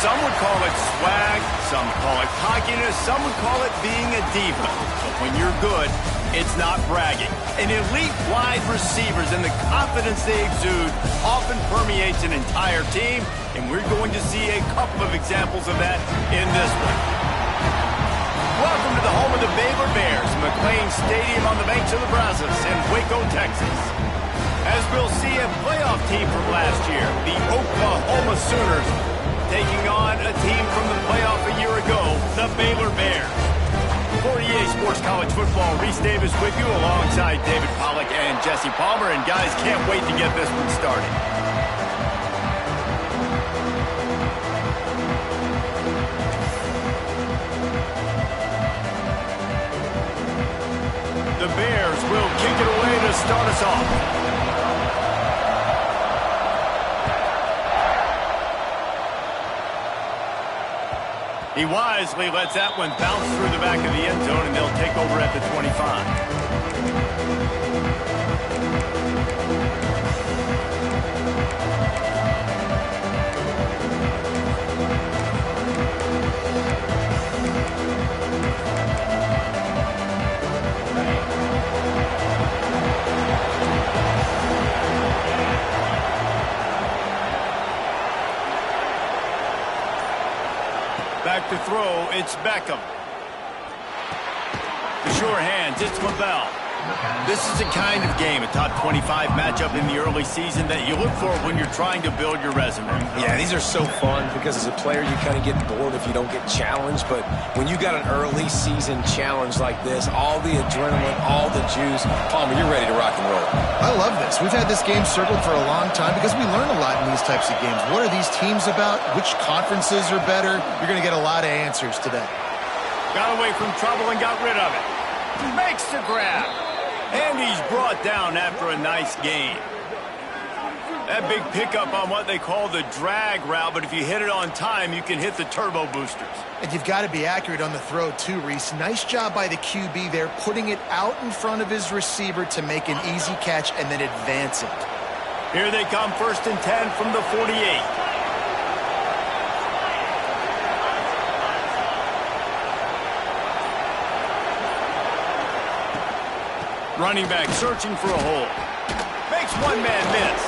Some would call it swag, some call it cockiness, some would call it being a diva. But when you're good, it's not bragging. An elite wide receivers and the confidence they exude often permeates an entire team, and we're going to see a couple of examples of that in this one. Welcome to the home of the Baylor Bears, McLean Stadium on the banks of the Brazos in Waco, Texas. As we'll see a playoff team from last year, the Oklahoma Sooners, taking on a team from the playoff a year ago, the Baylor Bears. For EA Sports College Football, Reese Davis with you alongside David Pollack and Jesse Palmer. And guys, can't wait to get this one started. The Bears will kick it away to start us off. He wisely lets that one bounce through the back of the end zone, and they'll take over at the 25. Back to throw, it's Beckham. The sure hands, it's LaBelle. This is the kind of game, a top 25 matchup in the early season that you look for when you're trying to build your resume. Yeah, these are so fun because as a player you kind of get bored if you don't get challenged, but when you got an early season challenge like this, all the adrenaline, all the juice, Palmer, you're ready to rock and roll. I love this. We've had this game circled for a long time because we learn a lot in these types of games. What are these teams about? Which conferences are better? You're going to get a lot of answers today. Got away from trouble and got rid of it. Makes the grab. And he's brought down after a nice gain. That big pickup on what they call the drag route, but if you hit it on time, you can hit the turbo boosters. And you've got to be accurate on the throw too, Reese. Nice job by the QB there, putting it out in front of his receiver to make an easy catch and then advance it. Here they come, 1st and 10 from the 48. Running back searching for a hole. Makes one man miss.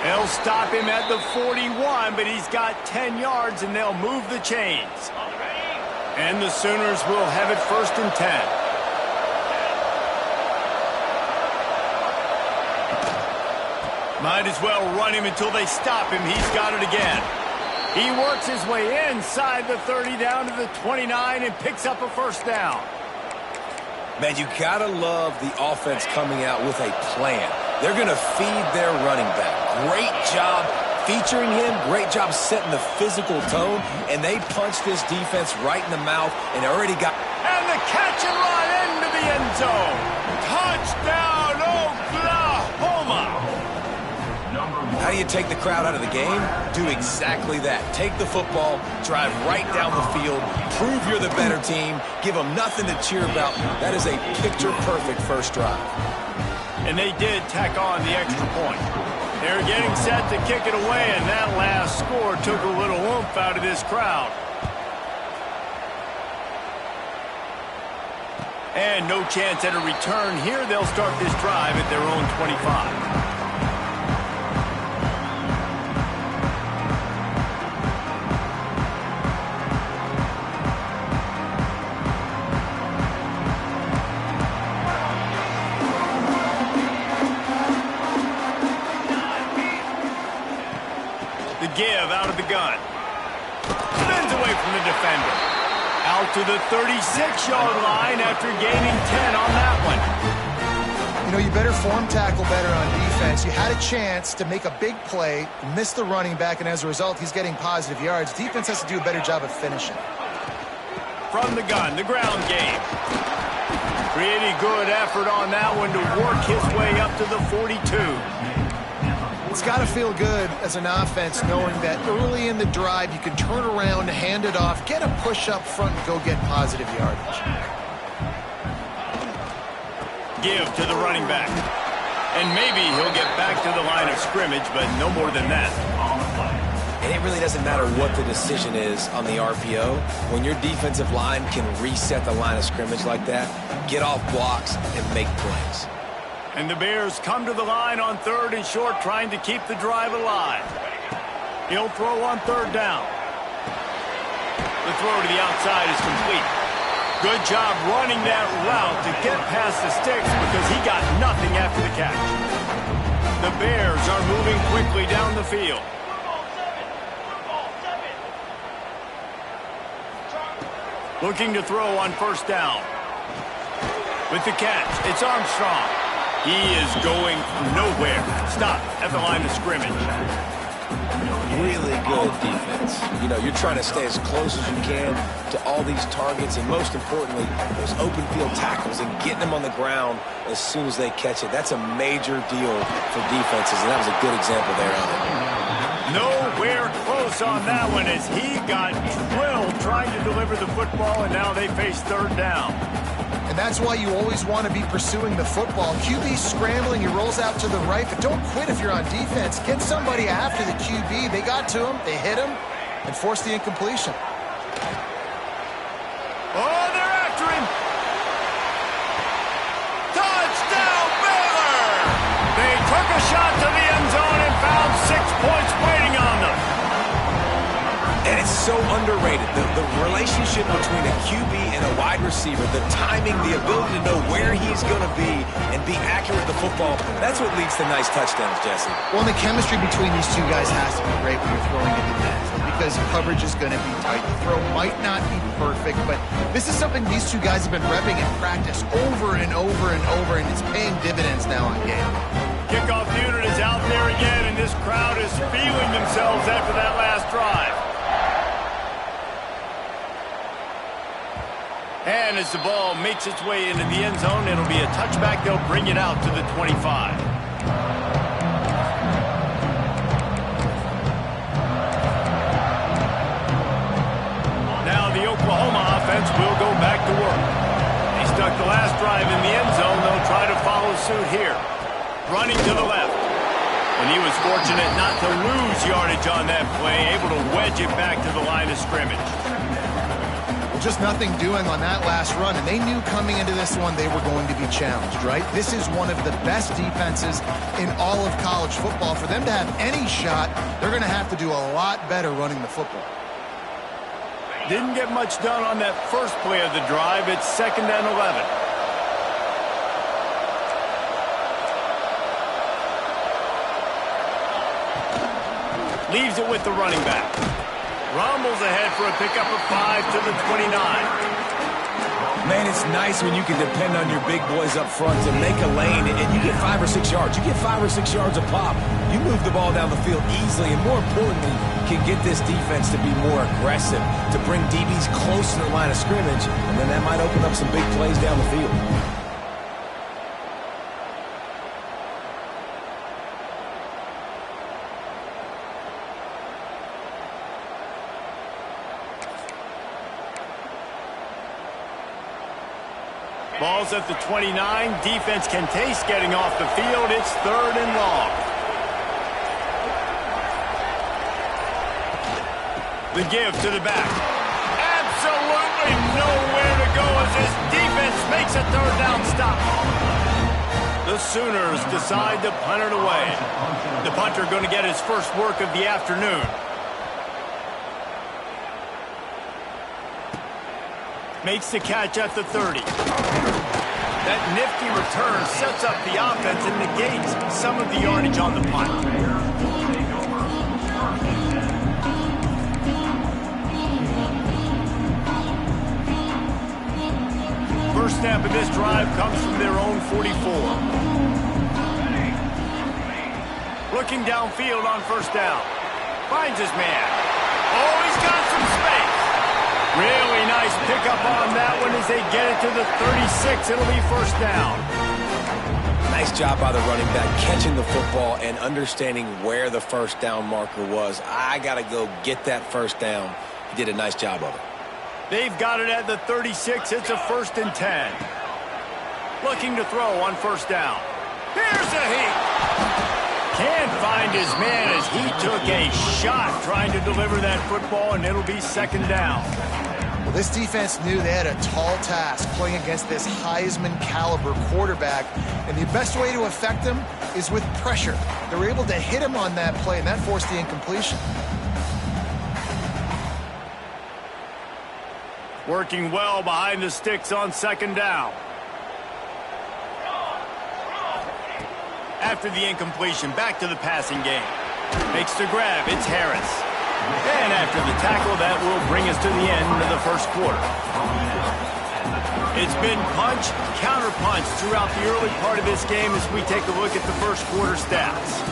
They'll stop him at the 41, but he's got 10 yards, and they'll move the chains. And the Sooners will have it 1st and 10. Might as well run him until they stop him. He's got it again. He works his way inside the 30 down to the 29 and picks up a 1st down. Man, you gotta love the offense coming out with a plan. They're gonna feed their running back. Great job featuring him. Great job setting the physical tone. And they punched this defense right in the mouth and already got... And the catch and run into the end zone. Touchdown, Oklahoma! How do you take the crowd out of the game? Do exactly that. Take the football, drive right down the field, prove you're the better team, give them nothing to cheer about. That is a picture-perfect first drive. And they did tack on the extra point. They're getting set to kick it away, and that last score took a little oomph out of this crowd. And no chance at a return here. They'll start this drive at their own 25. Give out of the gun. Spins away from the defender. Out to the 36-yard line after gaining 10 on that one. You know, you better form tackle better on defense. You had a chance to make a big play, miss the running back, and as a result, he's getting positive yards. Defense has to do a better job of finishing. From the gun, the ground game. Pretty good effort on that one to work his way up to the 42. It's got to feel good as an offense knowing that early in the drive you can turn around, hand it off, get a push up front, and go get positive yardage. Give to the running back. And maybe he'll get back to the line of scrimmage, but no more than that. And it really doesn't matter what the decision is on the RPO. When your defensive line can reset the line of scrimmage like that, get off blocks and make plays. And the Bears come to the line on 3rd and short, trying to keep the drive alive. He'll throw on 3rd down. The throw to the outside is complete. Good job running that route to get past the sticks because he got nothing after the catch. The Bears are moving quickly down the field. Looking to throw on 1st down. With the catch, it's Armstrong. He is going nowhere. Stop at the line of scrimmage. Really good defense. You know, you're trying to stay as close as you can to all these targets, and most importantly, those open field tackles and getting them on the ground as soon as they catch it. That's a major deal for defenses, and that was a good example there of it. Nowhere close on that one as he got drilled trying to deliver the football, and now they face 3rd down. And that's why you always want to be pursuing the football. QB scrambling, he rolls out to the right, but don't quit if you're on defense. Get somebody after the QB. They got to him, they hit him, and forced the incompletion. Oh, they're after him. Touchdown, Baylor! They took a shot to the end zone and found 6 points waiting on them. And it's so underrated. The relationship between a QB and a wide receiver, the timing, the ability to know where he's going to be and be accurate with the football, that's what leads to nice touchdowns, Jesse. Well, the chemistry between these two guys has to be great when you're throwing into nets because coverage is going to be tight. The throw might not be perfect, but this is something these two guys have been repping in practice over and over and over, and it's paying dividends now on game. Kickoff unit is out there again, and this crowd is feeling themselves after that last drive. And as the ball makes its way into the end zone, it'll be a touchback. They'll bring it out to the 25. Now the Oklahoma offense will go back to work. They stuck the last drive in the end zone. They'll try to follow suit here. Running to the left. And he was fortunate not to lose yardage on that play, able to wedge it back to the line of scrimmage. Just nothing doing on that last run, and they knew coming into this one they were going to be challenged, right? This is one of the best defenses in all of college football. For them to have any shot, they're going to have to do a lot better running the football. Didn't get much done on that first play of the drive. It's 2nd and 11. Leaves it with the running back. Rumbles ahead for a pickup of 5 to the 29. Man, it's nice when you can depend on your big boys up front to make a lane, and you get 5 or 6 yards. You get 5 or 6 yards a pop. You move the ball down the field easily, and more importantly, can get this defense to be more aggressive, to bring DBs close to the line of scrimmage, and then that might open up some big plays down the field. Ball's at the 29. Defense can taste getting off the field. It's 3rd and long. The give to the back. Absolutely nowhere to go as this defense makes a 3rd down stop. The Sooners decide to punt it away. The punter going to get his first work of the afternoon. Makes the catch at the 30. That nifty return sets up the offense and negates some of the yardage on the punt. First snap of this drive comes from their own 44. Looking downfield on 1st down. Finds his man. Oh, he's got some space. Really nice pickup on that one as they get it to the 36. It'll be 1st down. Nice job by the running back, catching the football and understanding where the 1st down marker was. I got to go get that 1st down. He did a nice job of it. They've got it at the 36. It's a 1st and 10. Looking to throw on 1st down. Here's a heat. Can't find his man as he took a shot trying to deliver that football, and it'll be second down. Well, this defense knew they had a tall task playing against this Heisman caliber quarterback, and the best way to affect him is with pressure. They were able to hit him on that play, and that forced the incompletion. Working well behind the sticks on second down. After the incompletion, back to the passing game. Makes the grab, it's Harris. And after the tackle, that will bring us to the end of the first quarter. It's been punch, counter-punch throughout the early part of this game as we take a look at the first quarter stats.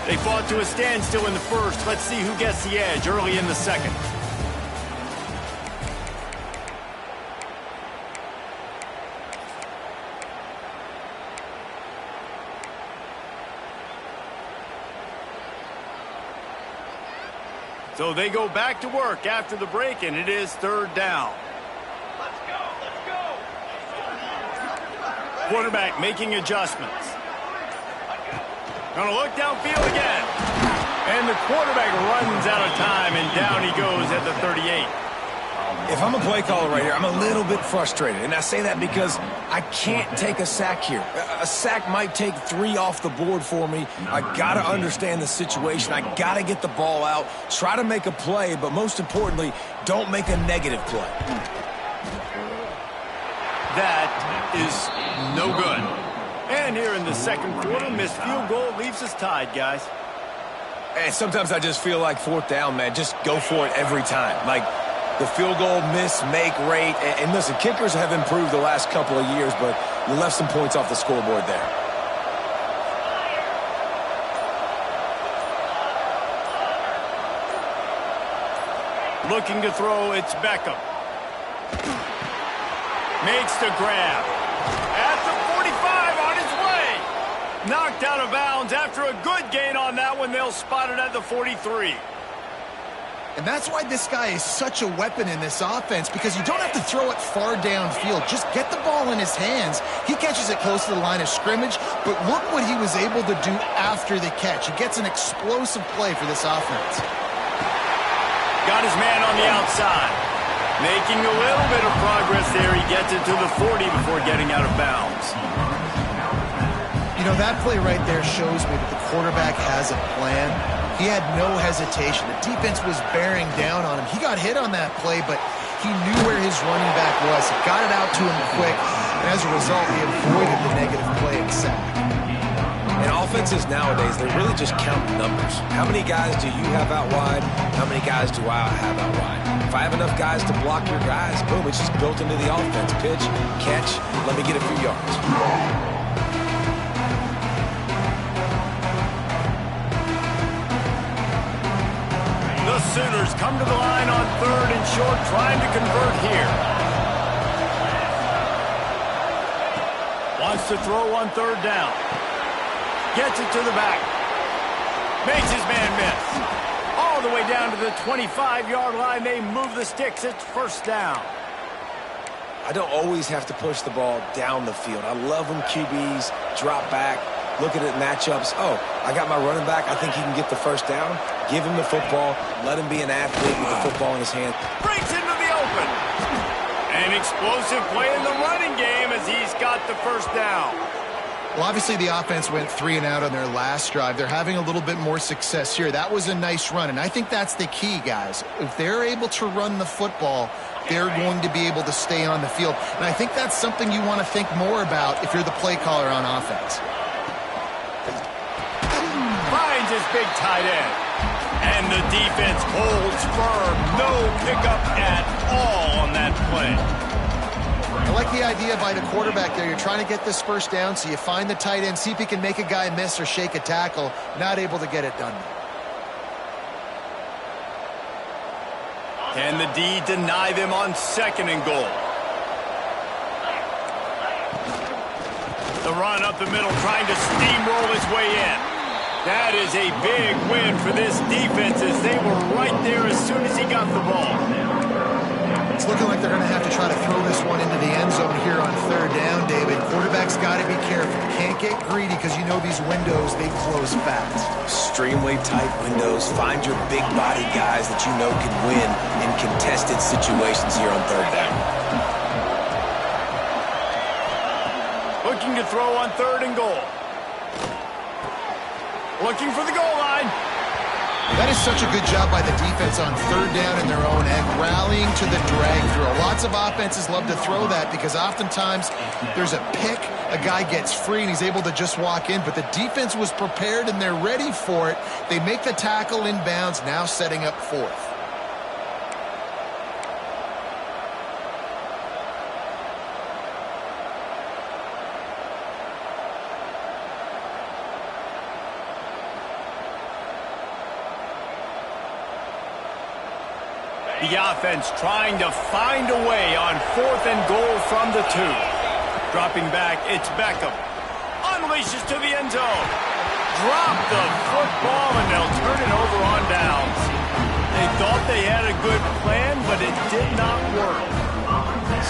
They fought to a standstill in the first. Let's see who gets the edge early in the second. So they go back to work after the break, and it is third down. Let's go, let's go. Quarterback making adjustments. Gonna look downfield again. And the quarterback runs out of time, and down he goes at the 38. If I'm a play caller right here, I'm a little bit frustrated. And I say that because I can't take a sack here. A sack might take 3 off the board for me. I got to understand the situation. I got to get the ball out, try to make a play, but most importantly, don't make a negative play. That is no good. And here in the second quarter, missed field goal leaves us tied, guys. And sometimes I just feel like fourth down, man. Just go for it every time. Like, the field goal miss-make rate. And listen, kickers have improved the last couple of years, but you left some points off the scoreboard there. Looking to throw, it's Beckham. Makes the grab. At the 45, on his way. Knocked out of bounds after a good gain on that one. They'll spot it at the 43. And that's why this guy is such a weapon in this offense, because you don't have to throw it far downfield. Just get the ball in his hands. He catches it close to the line of scrimmage, but look what he was able to do after the catch. He gets an explosive play for this offense. Got his man on the outside. Making a little bit of progress there. He gets it to the 40 before getting out of bounds. You know, that play right there shows me that the quarterback has a plan. He had no hesitation. The defense was bearing down on him. He got hit on that play, but he knew where his running back was. He got it out to him quick, and as a result, he avoided the negative play and sack. And offenses nowadays, they're really just counting numbers. How many guys do you have out wide? How many guys do I have out wide? If I have enough guys to block your guys, boom, it's just built into the offense. Pitch, catch, let me get a few yards. The Sooners come to the line on third and short, trying to convert here. Wants to throw on third down. Gets it to the back. Makes his man miss. All the way down to the 25-yard line. They move the sticks. It's first down. I don't always have to push the ball down the field. I love when QBs drop back, look at it matchups. Oh, I got my running back. I think he can get the first down. Give him the football. Let him be an athlete with the football in his hand. Breaks into the open. An explosive play in the running game as he's got the first down. Well, obviously the offense went 3 and out on their last drive. They're having a little bit more success here. That was a nice run, and I think that's the key, guys. If they're able to run the football, they're going to be able to stay on the field. And I think that's something you want to think more about if you're the play caller on offense. Finds his big tight end. And the defense holds firm. No pickup at all on that play. I like the idea by the quarterback there. You're trying to get this first down, so you find the tight end, see if he can make a guy miss or shake a tackle. Not able to get it done. Can the D deny them on second and goal? The run up the middle, trying to steamroll his way in. That is a big win for this defense as they were right there as soon as he got the ball. It's looking like they're going to have to try to throw this one into the end zone here on third down, David. Quarterback's got to be careful. Can't get greedy because you know these windows, they close fast. Extremely tight windows. Find your big body guys that you know can win in contested situations here on third down. Looking to throw on 3rd and goal. Looking for the goal line. That is such a good job by the defense on 3rd down in their own end, rallying to the drag throw. Lots of offenses love to throw that because oftentimes there's a pick, a guy gets free and he's able to just walk in, but the defense was prepared and they're ready for it. They make the tackle inbounds, now setting up 4th. The offense trying to find a way on 4th and goal from the 2. Dropping back, it's Beckham. Unleashes to the end zone. Drop the football, and they'll turn it over on downs. They thought they had a good plan, but it did not work.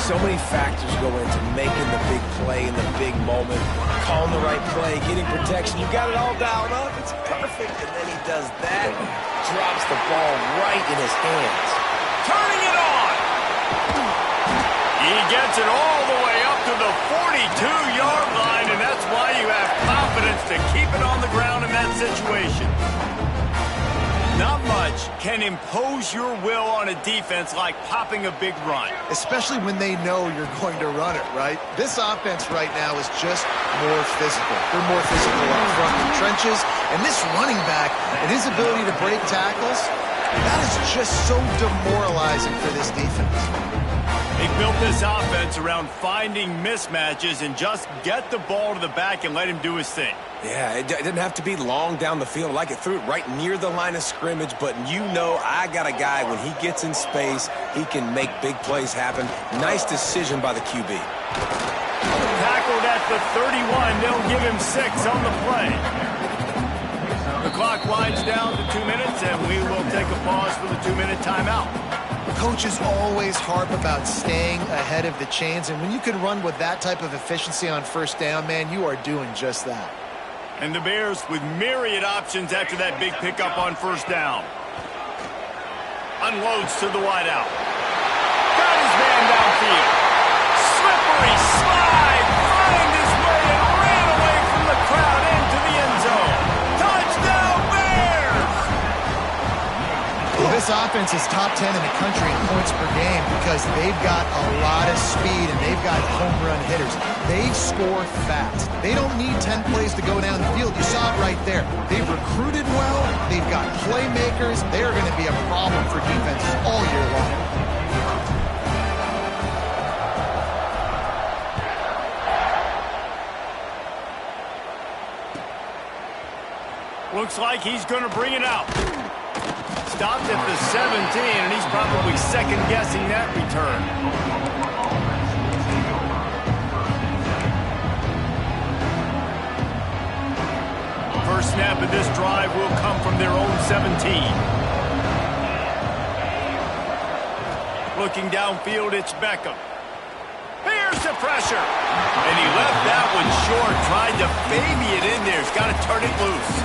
So many factors go into making the big play in the big moment, calling the right play, getting protection. You got it all dialed up. It's perfect. And then he does that, drops the ball right in his hands. Turning it on. He gets it all the way up to the 42-yard line, and that's why you have confidence to keep it on the ground in that situation. Not much can impose your will on a defense like popping a big run. Especially when they know you're going to run it, right? This offense right now is just more physical. They're more physical up front in the trenches, and this running back and his ability to break tackles, that is just so demoralizing for this defense. They built this offense around finding mismatches and just get the ball to the back and let him do his thing. Yeah, it didn't have to be long down the field. Like it threw it right near the line of scrimmage, but you know I got a guy, when he gets in space, he can make big plays happen. Nice decision by the QB. Tackled at the 31. They'll give him 6 on the play. The clock winds down to 2 minutes, and we will take a pause for the 2-minute timeout. Coaches always harp about staying ahead of the chains, and when you can run with that type of efficiency on 1st down, man, you are doing just that. And the Bears with myriad options after that big pickup on 1st down. Unloads to the wideout. Got his man downfield. Slippery slide. Find his way and ran away from the crowd into the end zone. Touchdown Bears! Well, this offense is top 10 in the country in points per game because they've got a lot of speed and they've got home run hitters. They score fast. They don't need 10 plays to go down the field. You saw it right there. They've recruited well. They've got playmakers. They're going to be a problem for defenses all year long. Looks like he's going to bring it out. Stopped at the 17, and he's probably second-guessing that return. First snap of this drive will come from their own 17. Looking downfield, it's Beckham. Here's the pressure. And he left that one short, tried to baby it in there. He's got to turn it loose.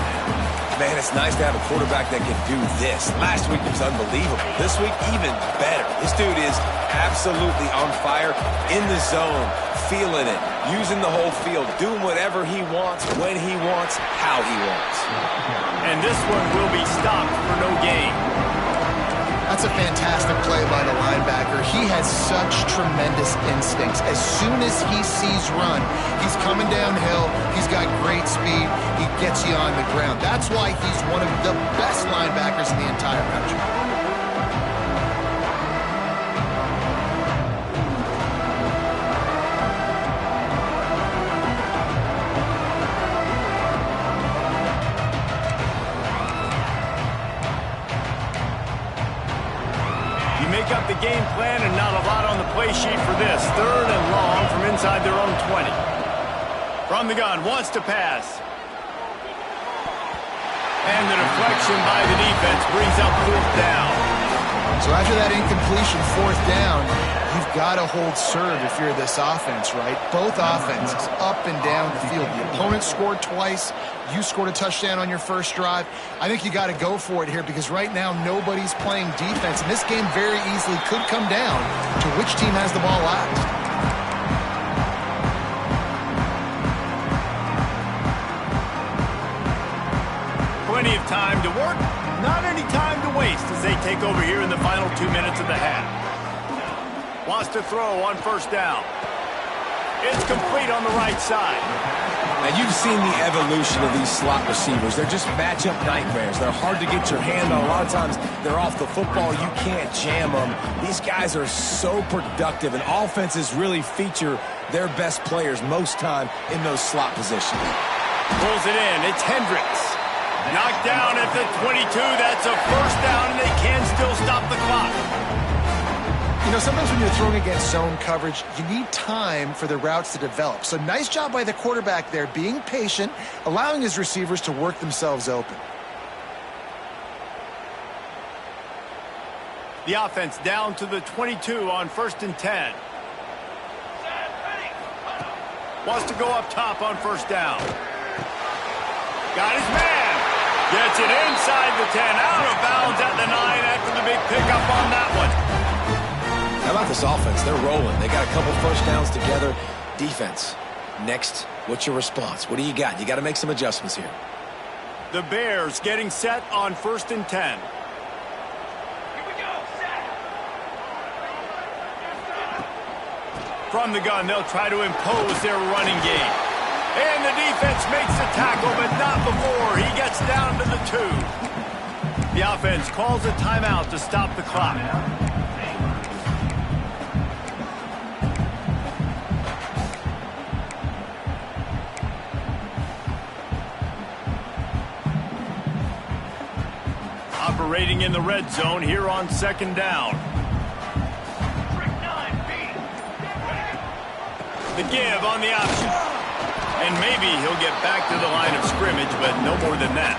Man, it's nice to have a quarterback that can do this. Last week was unbelievable. This week, even better. This dude is absolutely on fire, in the zone, feeling it, using the whole field, doing whatever he wants, when he wants, how he wants. And this one will be stopped for no gain. That's a fantastic play by the linebacker. He has such tremendous instincts. As soon as he sees run, he's coming downhill. He's got great speed. He gets you on the ground. That's why he's one of the best linebackers in the entire country. Make up the game plan and not a lot on the play sheet for this. 3rd and long from inside their own 20. From the gun, wants to pass. And the deflection by the defense brings up 4th down. So after that incompletion, 4th down, you've got to hold serve if you're this offense, right? Both offenses up and down the field. The opponent scored twice. You scored a touchdown on your first drive. I think you got to go for it here because right now nobody's playing defense. And this game very easily could come down to which team has the ball last. Plenty of time to work, not any time to waste as they take over here in the final 2 minutes of the half. Wants to throw on 1st down. It's complete on the right side. Now, you've seen the evolution of these slot receivers. They're just matchup nightmares. They're hard to get your hand on. A lot of times, they're off the football. You can't jam them. These guys are so productive, and offenses really feature their best players most time in those slot positions. Pulls it in. It's Hendricks. Knocked down at the 22. That's a 1st down, and they can still stop the clock. You know, sometimes when you're throwing against zone coverage, you need time for the routes to develop. So nice job by the quarterback there, being patient, allowing his receivers to work themselves open. The offense down to the 22 on 1st and 10. Wants to go up top on 1st down. Got his man. Gets it inside the 10. Out of bounds at the 9 after the big pickup on that one. How about this offense? They're rolling. They got a couple 1st downs together. Defense. Next, what's your response? What do you got? You got to make some adjustments here. The Bears getting set on 1st and 10. From the gun, they'll try to impose their running game. And the defense makes the tackle, but not before he gets down to the 2. The offense calls a timeout to stop the clock. Operating in the red zone here on 2nd down. The give on the option. And maybe he'll get back to the line of scrimmage, but no more than that.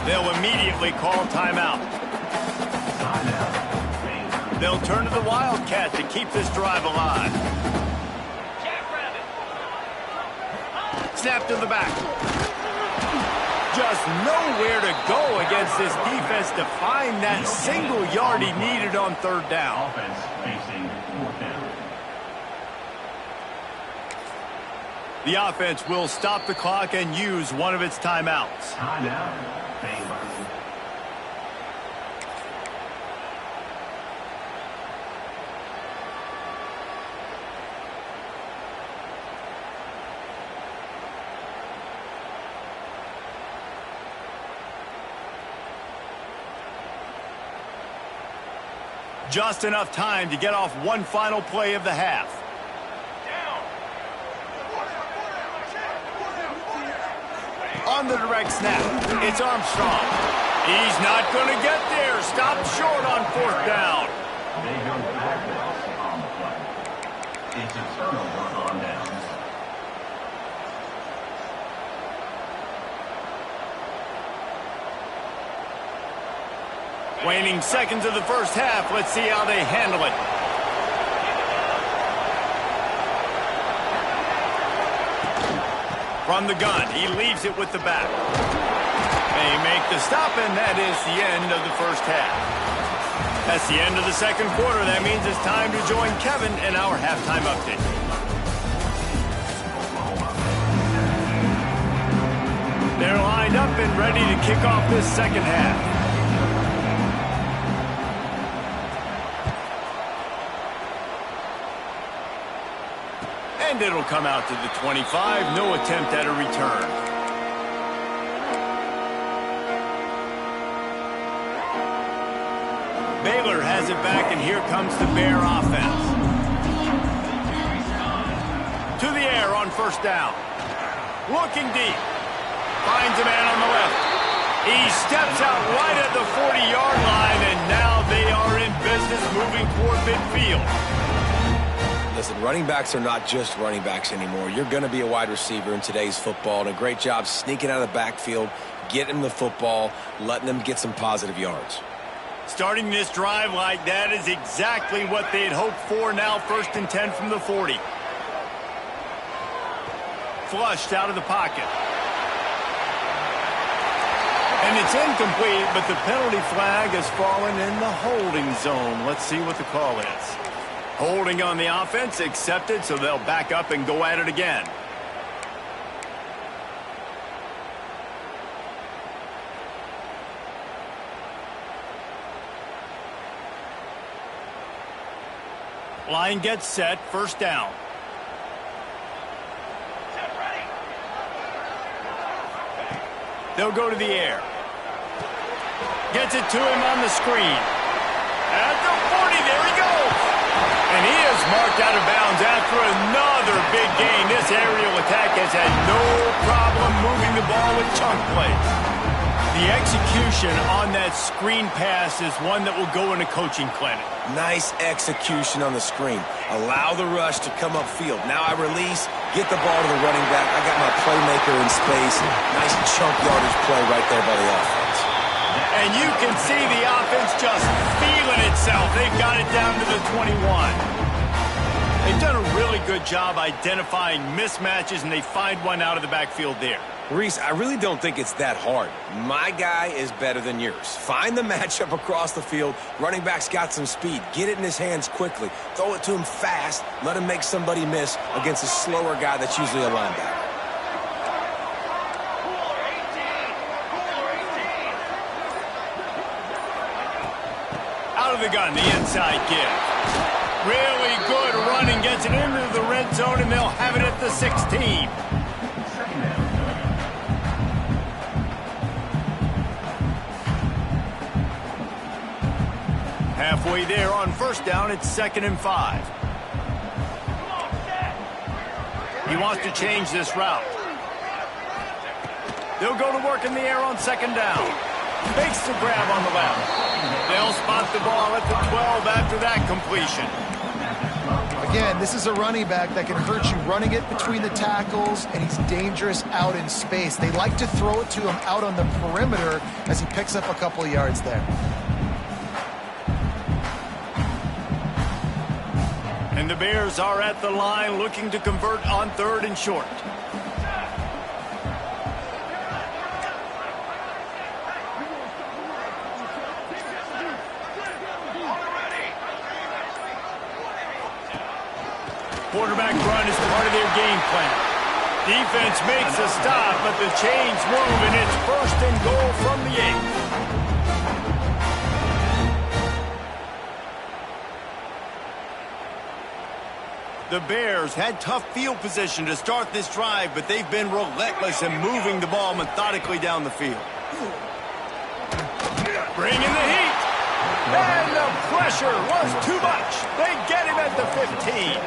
They'll immediately call timeout. They'll turn to the Wildcat to keep this drive alive. Snap to the back. Just nowhere to go against this defense to find that single yard he needed on 3rd down. Offense facing 4th down. The offense will stop the clock and use one of its timeouts. Timeout. Baylor. Just enough time to get off one final play of the half. On the direct snap, it's Armstrong. He's not going to get there. Stopped short on 4th down. They go backwards on the play. It's a turnover on down. Waning seconds of the 1st half. Let's see how they handle it. From the gun, he leaves it with the back. They make the stop, and that is the end of the 1st half. That's the end of the 2nd quarter. That means it's time to join Kevin in our halftime update. They're lined up and ready to kick off this 2nd half. And it'll come out to the 25. No attempt at a return. Baylor has it back, and here comes the Bear offense. To the air on 1st down. Looking deep. Finds a man on the left. He steps out right at the 40-yard line, and now they are in business moving toward midfield. Listen, running backs are not just running backs anymore. You're going to be a wide receiver in today's football, and a great job sneaking out of the backfield, getting them the football, letting them get some positive yards. Starting this drive like that is exactly what they had hoped for. Now 1st and 10 from the 40. Flushed out of the pocket. And it's incomplete, but the penalty flag has fallen in the holding zone. Let's see what the call is. Holding on the offense, accepted, so they'll back up and go at it again. Line gets set, 1st down. They'll go to the air. Gets it to him on the screen. At the 40, there he goes. And he is marked out of bounds after another big gain. This aerial attack has had no problem moving the ball with chunk plays. The execution on that screen pass is one that will go in a coaching clinic. Nice execution on the screen. Allow the rush to come upfield. Now I release, get the ball to the running back. I got my playmaker in space. Nice chunk yardage play right there by the offense. And you can see the offense just feeling itself. They've got it down to the 21. They've done a really good job identifying mismatches, and they find one out of the backfield there. Reese, I really don't think it's that hard. My guy is better than yours. Find the matchup across the field. Running back's got some speed. Get it in his hands quickly. Throw it to him fast. Let him make somebody miss against a slower guy that's usually a linebacker. Out of the gun, the inside give. Really good running. Gets it into the red zone, and they'll have it at the 16. Halfway there on 1st down, it's 2nd and 5. He wants to change this route. They'll go to work in the air on 2nd down. Makes the grab on the left. They'll spot the ball at the 12 after that completion. Again, this is a running back that can hurt you running it between the tackles, and he's dangerous out in space. They like to throw it to him out on the perimeter as he picks up a couple of yards there. And the Bears are at the line looking to convert on 3rd and short. Quarterback run is part of their game plan. Defense makes a stop, but the chains move, and it's 1st and goal from the 8. The Bears had tough field position to start this drive, but they've been relentless in moving the ball methodically down the field. Bringing the heat. And the pressure was too much. They get him at the 15.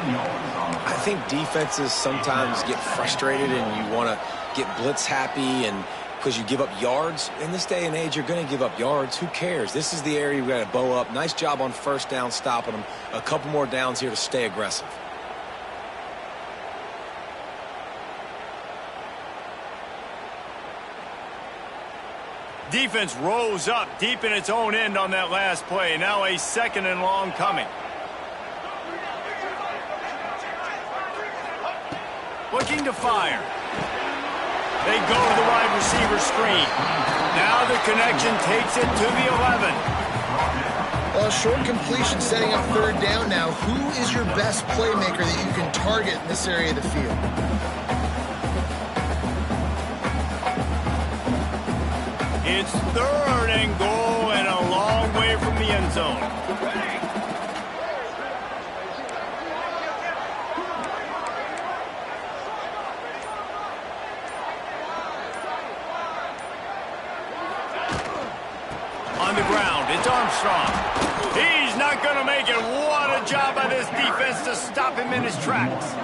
I think defenses sometimes get frustrated and you want to get blitz happy and because you give up yards. In this day and age, you're going to give up yards. Who cares? This is the area you've got to bow up. Nice job on 1st down stopping them. A couple more downs here to stay aggressive. Defense rose up deep in its own end on that last play. Now a 2nd and long coming. Looking to fire. They go to the wide receiver screen. Now the connection takes it to the 11. Well, short completion setting up 3rd down now. Who is your best playmaker that you can target in this area of the field? It's 3rd and goal and a long way from the end zone. On the ground, it's Armstrong. He's not going to make it. What a job by this defense to stop him in his tracks.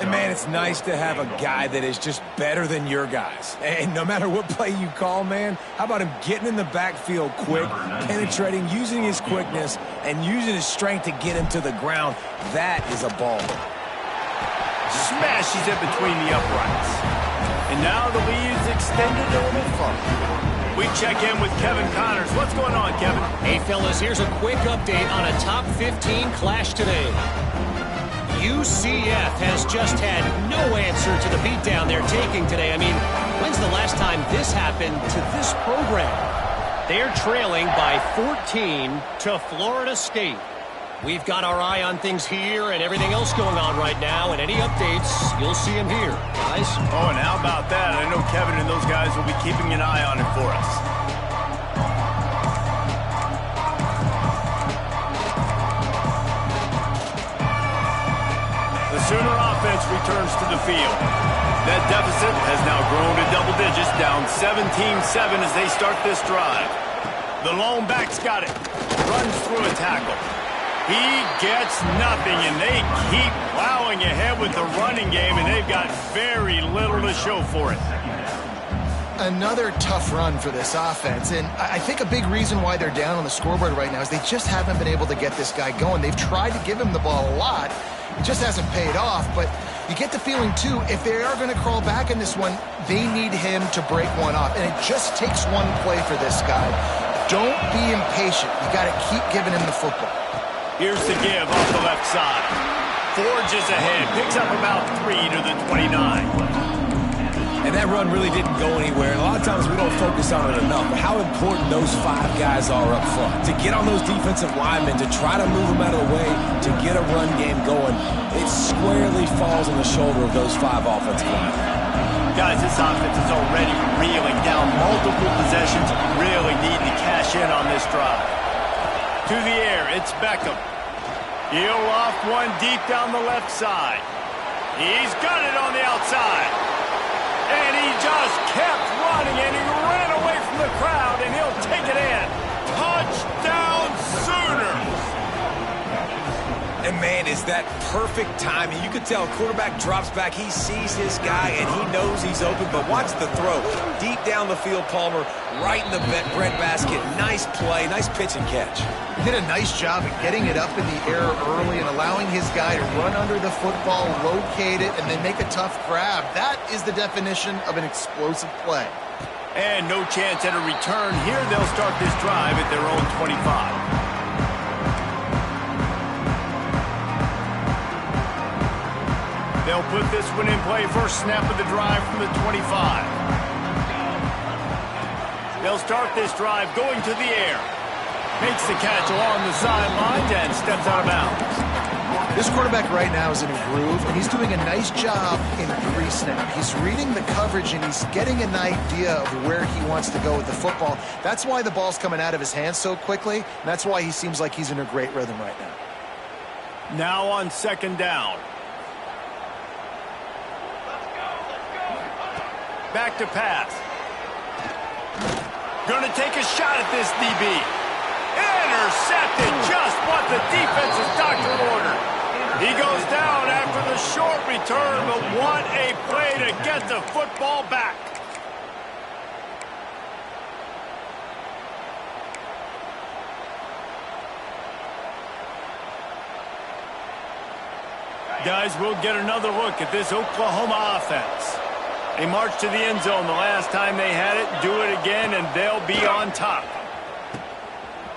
And, man, it's nice to have a guy that is just better than your guys. And no matter what play you call, man, how about him getting in the backfield quick, penetrating, using his quickness, and using his strength to get him to the ground. That is a ball. Smashes it between the uprights. And now the lead is extended a little further. We check in with Kevin Connors. What's going on, Kevin? Hey, fellas, here's a quick update on a top 15 clash today. UCF has just had no answer to the beatdown they're taking today. I mean, when's the last time this happened to this program? They're trailing by 14 to Florida State. We've got our eye on things here and everything else going on right now, and any updates, you'll see them here, guys. Oh, and how about that? I know Kevin and those guys will be keeping an eye on it for us. The Sooner offense returns to the field. That deficit has now grown to double digits, down 17-7 as they start this drive. The lone back's got it. Runs through a tackle. He gets nothing, and they keep plowing ahead with the running game, and they've got very little to show for it. Another tough run for this offense, and I think a big reason why they're down on the scoreboard right now is they just haven't been able to get this guy going. They've tried to give him the ball a lot. It just hasn't paid off, but you get the feeling, too, if they are going to crawl back in this one, they need him to break one off, and it just takes one play for this guy. Don't be impatient. You got to keep giving him the football. Here's the give off the left side. Forges ahead, picks up about 3 to the 29. And that run really didn't go anywhere. And a lot of times we don't focus on it enough. But how important those 5 guys are up front. To get on those defensive linemen, to try to move them out of the way, to get a run game going, it squarely falls on the shoulder of those 5 offensive linemen. Guys, this offense is already reeling down multiple possessions. Really need to cash in on this drive. To the air, it's Beckham. He'll loft one deep down the left side. He's got it on the outside. And he just kept running, and he ran away from the crowd, and he'll take it in. Touchdown, Sooners! And, man, is that perfect timing. You could tell quarterback drops back. He sees his guy, and he knows he's open. But watch the throw. Deep down the field, Palmer, right in the breadbasket. Nice play, nice pitch and catch. He did a nice job of getting it up in the air early and allowing his guy to run under the football, locate it, and then make a tough grab. That is the definition of an explosive play. And no chance at a return. Here they'll start this drive at their own 25. They'll put this one in play. First snap of the drive from the 25. They'll start this drive going to the air. Makes the catch along the sidelines and steps out of bounds. This quarterback right now is in a groove, and he's doing a nice job in pre-snap. He's reading the coverage, and he's getting an idea of where he wants to go with the football. That's why the ball's coming out of his hands so quickly, and that's why he seems like he's in a great rhythm right now. Now on second down. Back to pass. Gonna take a shot at this DB. Intercepted, just what the defense's doctor ordered. He goes down after the short return, but what a play to get the football back. Guys, we'll get another look at this Oklahoma offense. They marched to the end zone the last time they had it. Do it again, and they'll be on top.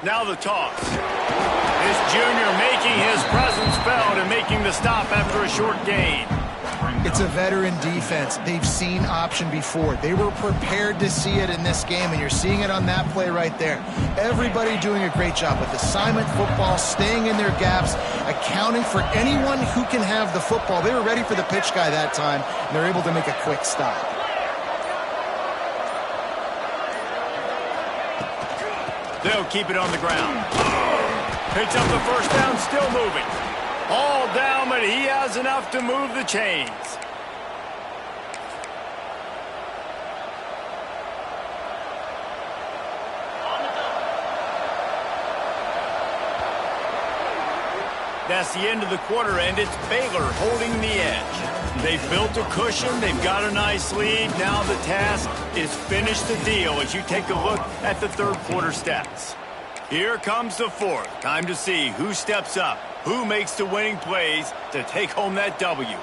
Now the toss. This junior making his presence felt and making the stop after a short gain. It's a veteran defense. They've seen option before. They were prepared to see it in this game, and you're seeing it on that play right there. Everybody doing a great job with assignment football, staying in their gaps, accounting for anyone who can have the football. They were ready for the pitch guy that time, and they're able to make a quick stop. They'll keep it on the ground. Picks up the first down, still moving. All down, but he has enough to move the chains. That's the end of the quarter, and it's Baylor holding the edge. They've built a cushion. They've got a nice lead. Now the task is finish the deal as you take a look at the third quarter stats. Here comes the fourth. Time to see who steps up, who makes the winning plays to take home that W.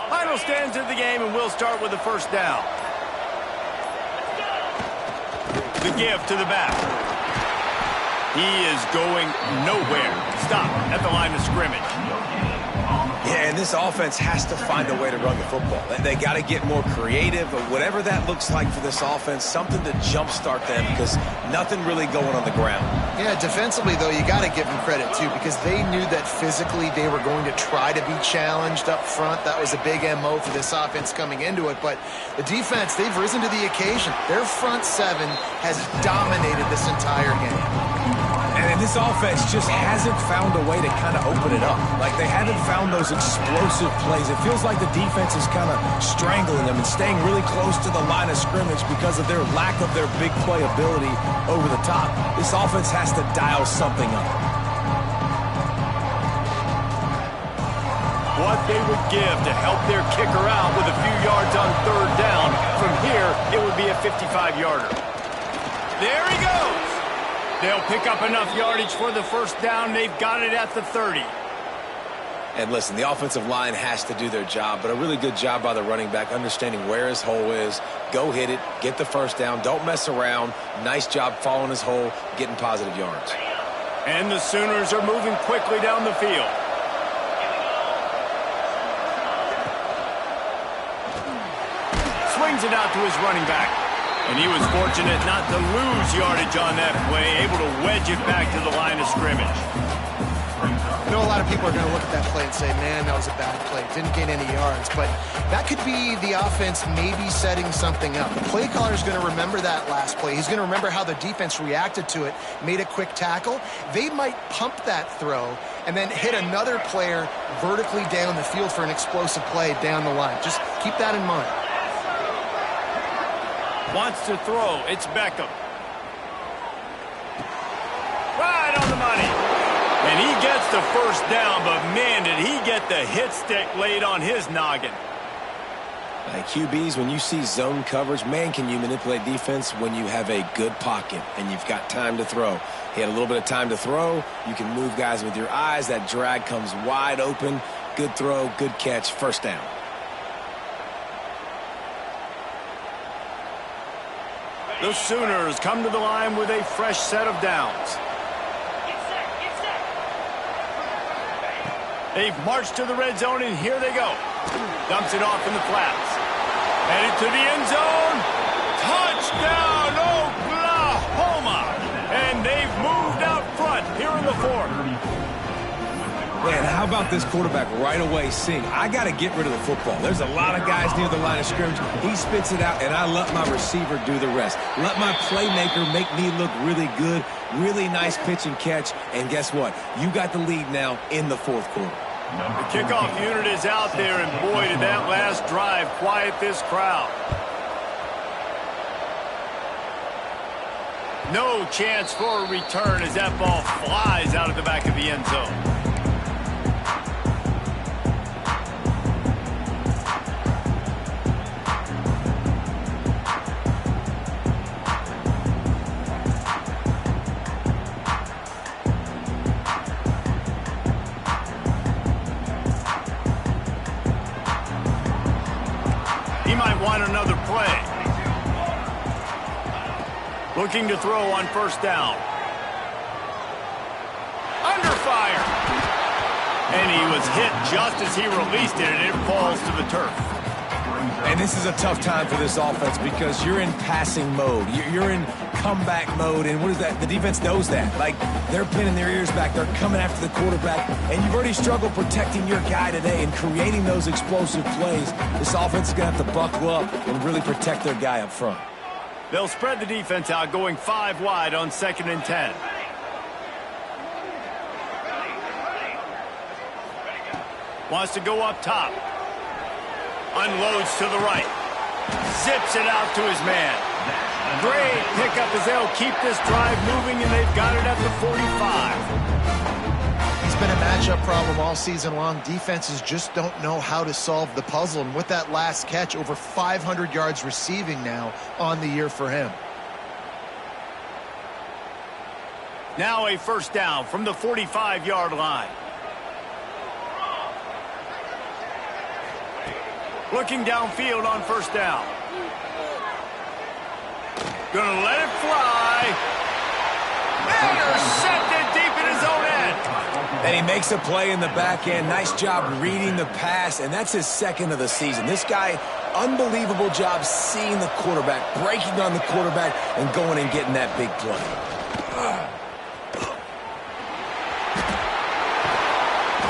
Final stands of the game, and we'll start with the first down. The give to the back. He is going nowhere. Stop at the line of scrimmage. Yeah, and this offense has to find a way to run the football. They got to get more creative, or whatever that looks like for this offense, something to jumpstart them because nothing really going on the ground. Yeah, defensively, though, you got to give them credit, too, because they knew that physically they were going to try to be challenged up front. That was a big MO for this offense coming into it. But the defense, they've risen to the occasion. Their front seven has dominated this entire game. And this offense just hasn't found a way to kind of open it up. Like, they haven't found those explosive plays. It feels like the defense is kind of strangling them and staying really close to the line of scrimmage because of their lack of their big play ability over the top. This offense has to dial something up. What they would give to help their kicker out with a few yards on third down. From here, it would be a 55-yarder. There he goes. They'll pick up enough yardage for the first down. They've got it at the 30. And listen, the offensive line has to do their job, but a really good job by the running back understanding where his hole is. Go hit it, get the first down, don't mess around. Nice job following his hole, getting positive yards. And the Sooners are moving quickly down the field. Swings it out to his running back. And he was fortunate not to lose yardage on that play, able to wedge it back to the line of scrimmage. I know a lot of people are going to look at that play and say, man, that was a bad play. Didn't gain any yards. But that could be the offense maybe setting something up. The play caller is going to remember that last play. He's going to remember how the defense reacted to it, made a quick tackle. They might pump that throw and then hit another player vertically down the field for an explosive play down the line. Just keep that in mind. Wants to throw. It's Beckham. Right on the money. And he gets the first down, but man, did he get the hit stick laid on his noggin. QBs, when you see zone coverage, man, can you manipulate defense when you have a good pocket and you've got time to throw. He had a little bit of time to throw. You can move guys with your eyes. That drag comes wide open. Good throw, good catch, first down. The Sooners come to the line with a fresh set of downs. They've marched to the red zone, and here they go. Dumps it off in the flats. Headed to the end zone. Touchdown, Oklahoma! And they've moved out front here in the fourth. Man, how about this quarterback right away seeing, I got to get rid of the football. There's a lot of guys near the line of scrimmage. He spits it out, and I let my receiver do the rest. Let my playmaker make me look really good. Really nice pitch and catch. And guess what? You got the lead now in the fourth quarter. The kickoff unit is out there, and boy, did that last drive quiet this crowd. No chance for a return as that ball flies out of the back of the end zone. He might want another play. Looking to throw on first down. Under fire. And he was hit just as he released it, and it falls to the turf. And this is a tough time for this offense because you're in passing mode. You're in comeback mode, and what is that? The defense knows that. Like, they're pinning their ears back. They're coming after the quarterback, and you've already struggled protecting your guy today and creating those explosive plays. This offense is going to have to buckle up and really protect their guy up front. They'll spread the defense out, going 5 wide on 2nd and 10. Wants to go up top. Unloads to the right. Zips it out to his man. Great pickup as they'll keep this drive moving, and they've got it at the 45. He's been a matchup problem all season long. Defenses just don't know how to solve the puzzle. And with that last catch, over 500 yards receiving now on the year for him. Now a first down from the 45-yard line. Looking downfield on first down. Gonna let it fly. Intercepted deep in his own end. And he makes a play in the back end. Nice job reading the pass, and that's his second of the season. This guy, unbelievable job seeing the quarterback, breaking on the quarterback, and going and getting that big play.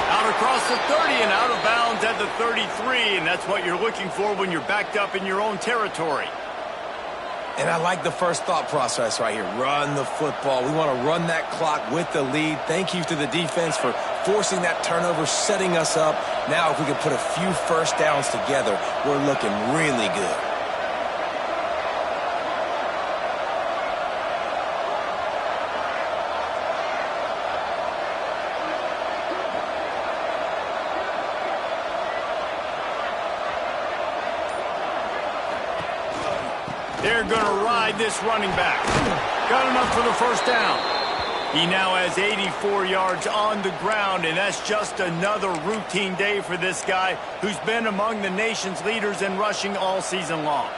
Out across the 30 and out of bounds at the 33, and that's what you're looking for when you're backed up in your own territory. And I like the first thought process right here. Run the football. We want to run that clock with the lead. Thank you to the defense for forcing that turnover, setting us up. Now if we could put a few first downs together, we're looking really good. They're going to ride this running back. Got enough for the first down. He now has 84 yards on the ground, and that's just another routine day for this guy who's been among the nation's leaders in rushing all season long.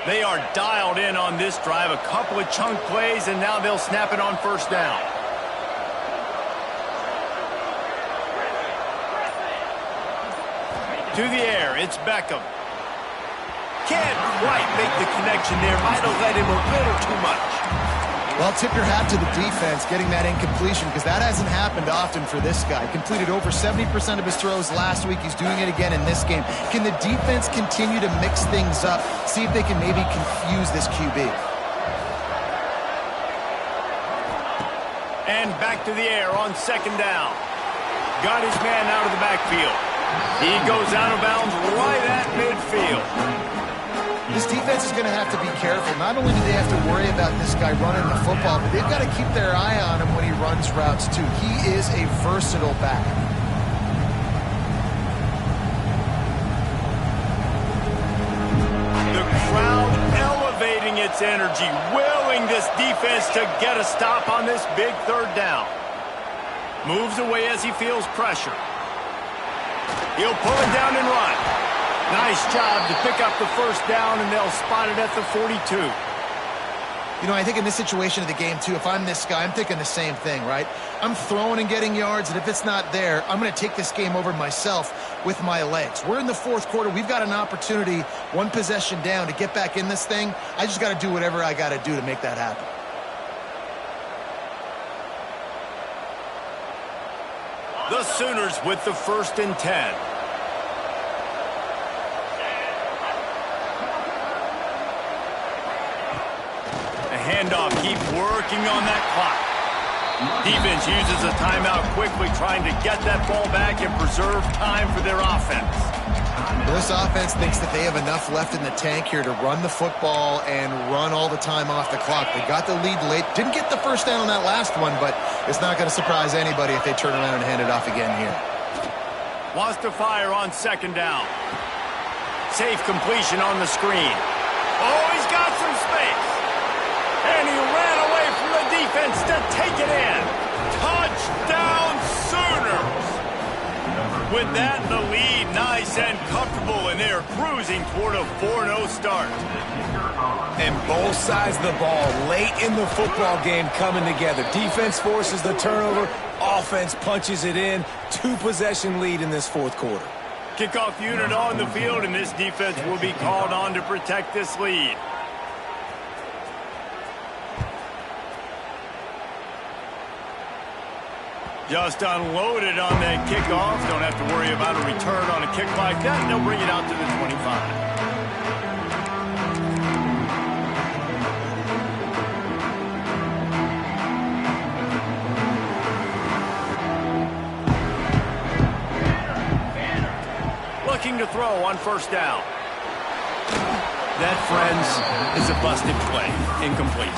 They are dialed in on this drive. A couple of chunk plays, and now they'll snap it on first down. To the air, it's Beckham. Can't quite make the connection there. Might have led him a little too much. Well, tip your hat to the defense getting that incompletion because that hasn't happened often for this guy. Completed over 70% of his throws last week. He's doing it again in this game. Can the defense continue to mix things up? See if they can maybe confuse this QB. And back to the air on second down. Got his man out of the backfield. He goes out of bounds right at midfield. This defense is going to have to be careful. Not only do they have to worry about this guy running the football, but they've got to keep their eye on him when he runs routes, too. He is a versatile back. The crowd elevating its energy, willing this defense to get a stop on this big third down. Moves away as he feels pressure. He'll pull it down and run. Nice job to pick up the first down, and they'll spot it at the 42. You know, I think in this situation of the game, too, if I'm this guy, I'm thinking the same thing, right? I'm throwing and getting yards, and if it's not there, I'm going to take this game over myself with my legs. We're in the fourth quarter. We've got an opportunity, one possession down, to get back in this thing. I just got to do whatever I got to do to make that happen. The Sooners with the 1st and 10. Handoff, keep working on that clock. Defense uses a timeout quickly, trying to get that ball back and preserve time for their offense. This offense thinks that they have enough left in the tank here to run the football and run all the time off the clock. They got the lead late. Didn't get the first down on that last one, but it's not going to surprise anybody if they turn around and hand it off again here. Wants to fire on second down. Safe completion on the screen. Oh, he's got some space. And he ran away from the defense to take it in. Touchdown, Sooners! With that in the lead, nice and comfortable, and they're cruising toward a 4-0 start. And both sides of the ball late in the football game coming together. Defense forces the turnover. Offense punches it in. 2-possession lead in this fourth quarter. Kickoff unit on the field, and this defense will be called on to protect this lead. Just unloaded on that kickoff. Don't have to worry about a return on a kick like that. They'll bring it out to the 25. Looking to throw on first down. That, friends, is a busted play. Incomplete.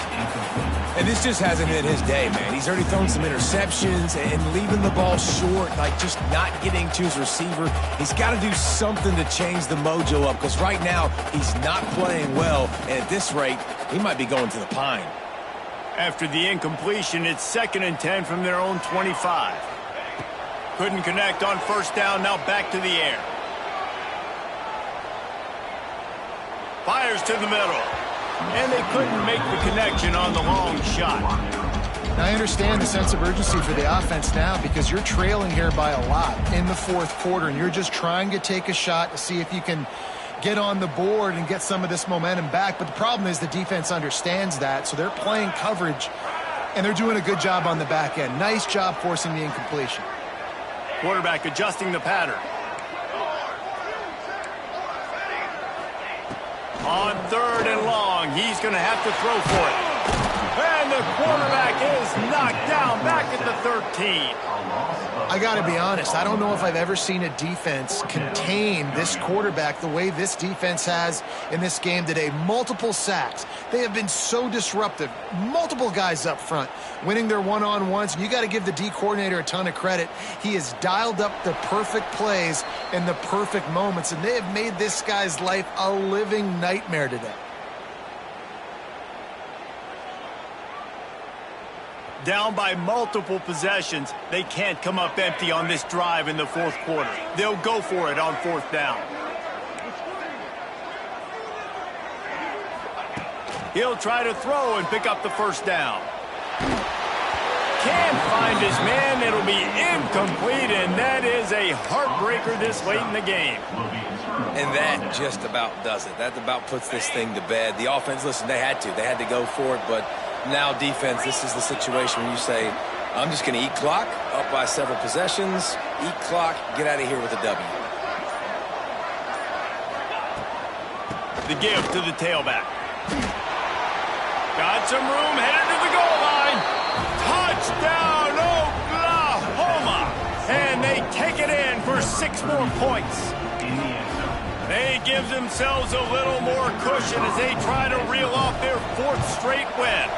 And this just hasn't been his day, man. He's already thrown some interceptions and leaving the ball short, like just not getting to his receiver. He's got to do something to change the mojo up because right now he's not playing well. And at this rate, he might be going to the pine. After the incompletion, it's 2nd and 10 from their own 25. Couldn't connect on first down, now back to the air. Fires to the middle. And they couldn't make the connection on the long shot. Now, I understand the sense of urgency for the offense now because you're trailing here by a lot in the 4th quarter, and you're just trying to take a shot to see if you can get on the board and get some of this momentum back. But the problem is the defense understands that, so they're playing coverage, and they're doing a good job on the back end. Nice job forcing the incompletion. Quarterback adjusting the pattern. On 3rd and long, he's going to have to throw for it. And the quarterback is knocked down back at the 13. I got to be honest, I don't know if I've ever seen a defense contain this quarterback the way this defense has in this game today. Multiple sacks. They have been so disruptive. Multiple guys up front winning their one-on-ones. And you got to give the D coordinator a ton of credit. He has dialed up the perfect plays in the perfect moments, and they have made this guy's life a living nightmare today. Down by multiple possessions, they can't come up empty on this drive in the 4th quarter. They'll go for it on 4th down. He'll try to throw and pick up the first down. Can't find his man. It'll be incomplete, and that is a heartbreaker this late in the game. And that just about does it. That about puts this thing to bed. The offense, listen, they had to go for it, but now defense, this is the situation when you say, I'm just going to eat clock, up by several possessions, eat clock, get out of here with a W. The give to the tailback. Got some room, headed to the goal line. Touchdown, Oklahoma! And they take it in for 6 more points. They give themselves a little more cushion as they try to reel off their 4th straight win.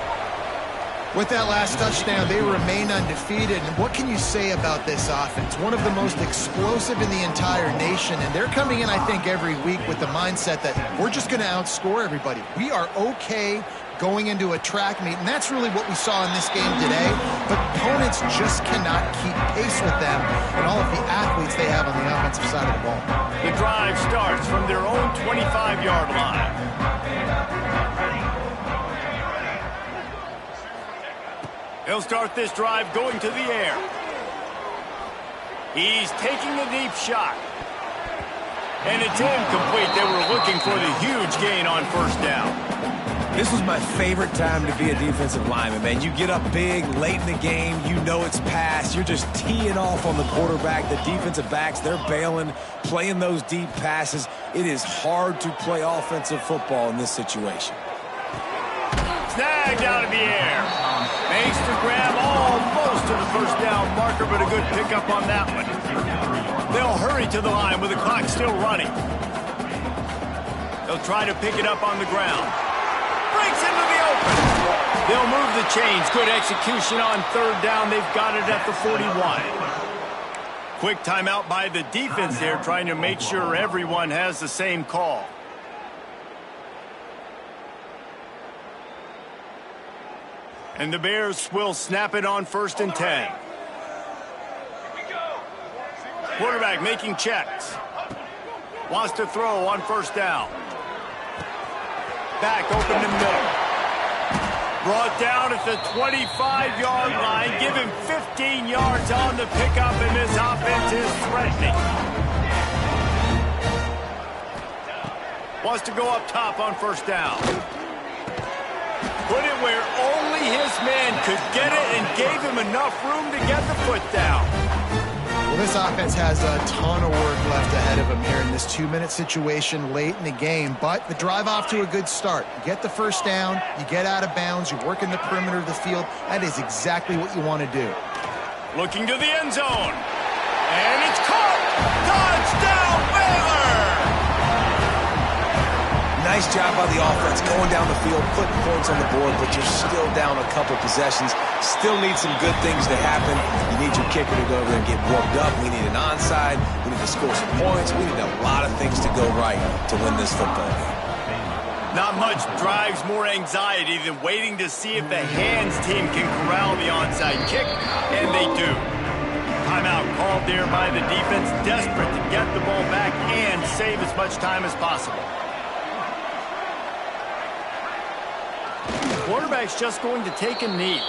With that last touchdown, they remain undefeated. And what can you say about this offense? One of the most explosive in the entire nation. And they're coming in, I think, every week with the mindset that we're just going to outscore everybody. We are okay going into a track meet, and that's really what we saw in this game today. But opponents just cannot keep pace with them and all of the athletes they have on the offensive side of the ball. The drive starts from their own 25-yard line. They'll start this drive going to the air. He's taking the deep shot. And it's incomplete. They were looking for the huge gain on first down. This was my favorite time to be a defensive lineman, man. You get up big, late in the game, you know it's past. You're just teeing off on the quarterback. The defensive backs, they're bailing, playing those deep passes. It is hard to play offensive football in this situation. Snagged out of the air. Makes the grab almost to the first down marker, but a good pickup on that one. They'll hurry to the line with the clock still running. They'll try to pick it up on the ground. Breaks into the open. They'll move the chains. Good execution on 3rd down. They've got it at the 41. Quick timeout by the defense there, trying to make sure everyone has the same call. And the Bears will snap it on 1st and 10. Quarterback making checks. Wants to throw on 1st down. Back open in the middle. Brought down at the 25-yard line. Give him 15 yards on the pickup, and this offense is threatening. Wants to go up top on 1st down. Put it where only his man could get it and gave him enough room to get the foot down. Well, this offense has a ton of work left ahead of them here in this 2-minute situation late in the game, but the drive off to a good start. You get the first down, you get out of bounds, you work in the perimeter of the field. That is exactly what you want to do. Looking to the end zone. And it's caught! Touchdown, Baylor! Nice Nice job by the offense going down the field, putting points on the board, but you're still down a couple possessions. Still need some good things to happen. You need your kicker to go over there and get warmed up. We need an onside. We need to score some points. We need a lot of things to go right to win this football game. Not much drives more anxiety than waiting to see if the hands team can corral the onside kick, and they do. Timeout called there by the defense, desperate to get the ball back and save as much time as possible. The quarterback's just going to take a knee.